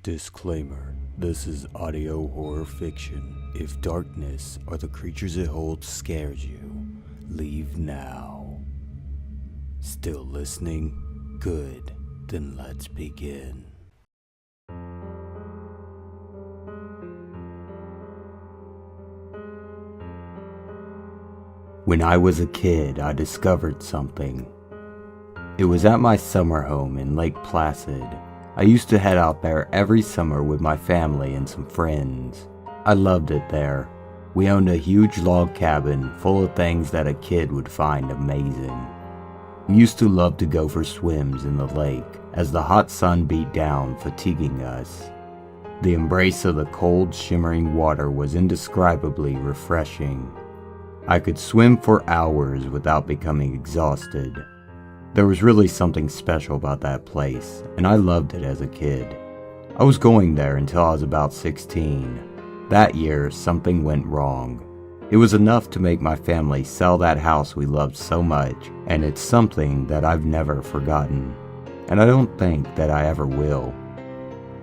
Disclaimer: this is audio horror fiction. If darkness or the creatures it holds scares you, leave now. Still listening? Good. Then let's begin. When I was a kid, I discovered something. It was at my summer home in Lake Placid. I used to head out there every summer with my family and some friends. I loved it there. We owned a huge log cabin full of things that a kid would find amazing. We used to love to go for swims in the lake as the hot sun beat down, fatiguing us. The embrace of the cold, shimmering water was indescribably refreshing. I could swim for hours without becoming exhausted. There was really something special about that place, and I loved it as a kid. I was going there until I was about 16. That year, something went wrong. It was enough to make my family sell that house we loved so much, and it's something that I've never forgotten. And I don't think that I ever will.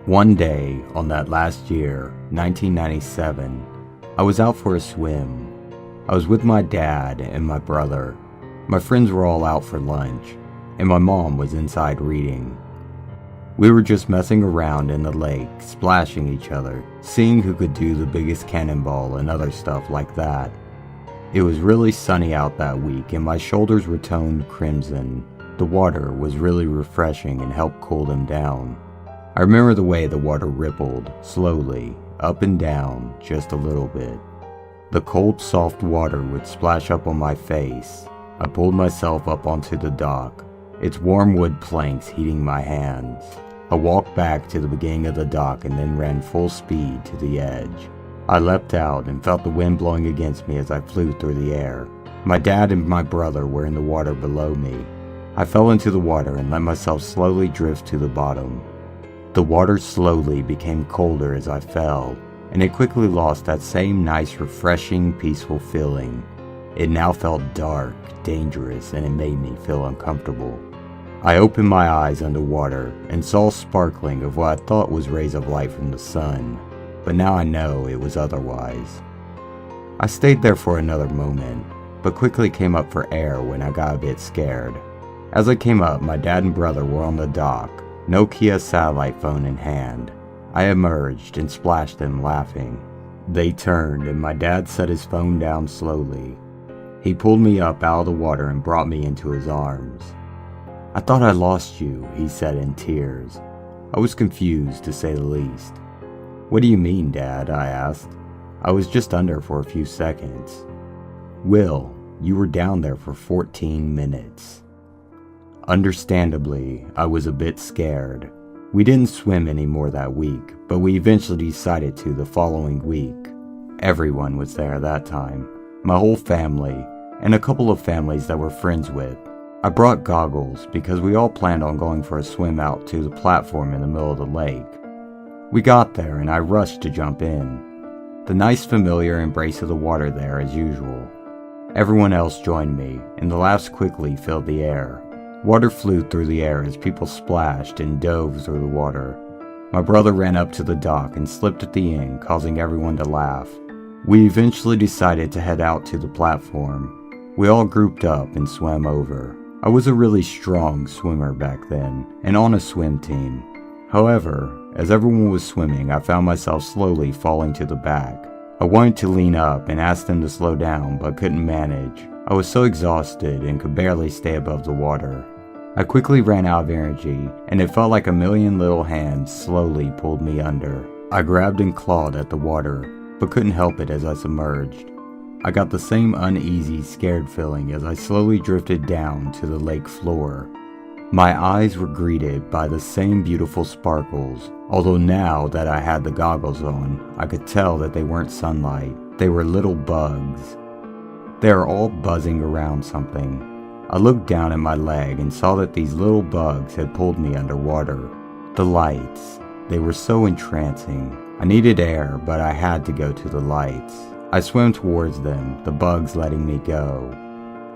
One day, on that last year, 1997, I was out for a swim. I was with my dad and my brother. My friends were all out for lunch, and my mom was inside reading. We were just messing around in the lake, splashing each other, seeing who could do the biggest cannonball and other stuff like that. It was really sunny out that week, and my shoulders were toned crimson. The water was really refreshing and helped cool them down. I remember the way the water rippled, slowly, up and down, just a little bit. The cold, soft water would splash up on my face. I pulled myself up onto the dock, its warm wood planks heating my hands. I walked back to the beginning of the dock and then ran full speed to the edge. I leapt out and felt the wind blowing against me as I flew through the air. My dad and my brother were in the water below me. I fell into the water and let myself slowly drift to the bottom. The water slowly became colder as I fell, and it quickly lost that same nice, refreshing, peaceful feeling. It now felt dark, dangerous, and it made me feel uncomfortable. I opened my eyes underwater and saw sparkling of what I thought was rays of light from the sun, but now I know it was otherwise. I stayed there for another moment, but quickly came up for air when I got a bit scared. As I came up, my dad and brother were on the dock, Nokia satellite phone in hand. I emerged and splashed them laughing. They turned and my dad set his phone down slowly. He pulled me up out of the water and brought me into his arms. "I thought I lost you," he said in tears. I was confused, to say the least. "What do you mean, Dad?" I asked. "I was just under for a few seconds." "Will, you were down there for 14 minutes. Understandably, I was a bit scared. We didn't swim anymore that week, but we eventually decided to the following week. Everyone was there that time. My whole family, and a couple of families that we're friends with. I brought goggles because we all planned on going for a swim out to the platform in the middle of the lake. We got there and I rushed to jump in. The nice familiar embrace of the water there as usual. Everyone else joined me, and the laughs quickly filled the air. Water flew through the air as people splashed and dove through the water. My brother ran up to the dock and slipped at the end, causing everyone to laugh. We eventually decided to head out to the platform. We all grouped up and swam over. I was a really strong swimmer back then, and on a swim team. However, as everyone was swimming, I found myself slowly falling to the back. I wanted to lean up and ask them to slow down, but couldn't manage. I was so exhausted and could barely stay above the water. I quickly ran out of energy, and it felt like a million little hands slowly pulled me under. I grabbed and clawed at the water, but couldn't help it as I submerged. I got the same uneasy, scared feeling as I slowly drifted down to the lake floor. My eyes were greeted by the same beautiful sparkles, although now that I had the goggles on, I could tell that they weren't sunlight. They were little bugs. They were all buzzing around something. I looked down at my leg and saw that these little bugs had pulled me underwater. The lights, they were so entrancing. I needed air, but I had to go to the lights. I swam towards them, the bugs letting me go.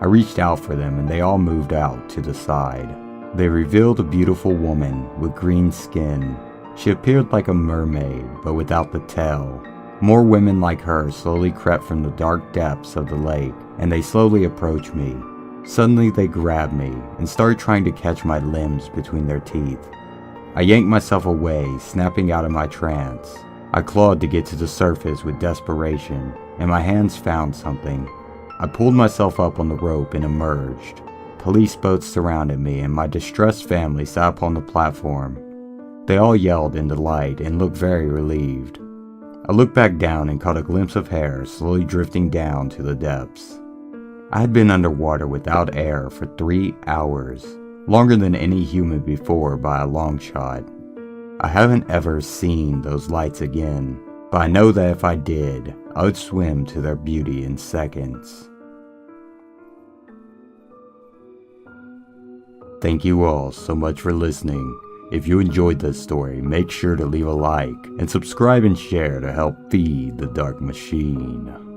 I reached out for them and they all moved out to the side. They revealed a beautiful woman with green skin. She appeared like a mermaid, but without the tail. More women like her slowly crept from the dark depths of the lake, and they slowly approached me. Suddenly they grabbed me and started trying to catch my limbs between their teeth. I yanked myself away, snapping out of my trance. I clawed to get to the surface with desperation, and my hands found something. I pulled myself up on the rope and emerged. Police boats surrounded me, and my distressed family sat upon the platform. They all yelled in delight and looked very relieved. I looked back down and caught a glimpse of hair slowly drifting down to the depths. I had been underwater without air for 3 hours, longer than any human before by a long shot. I haven't ever seen those lights again, but I know that if I did, I would swim to their beauty in seconds. Thank you all so much for listening. If you enjoyed this story, make sure to leave a like and subscribe and share to help feed the dark machine.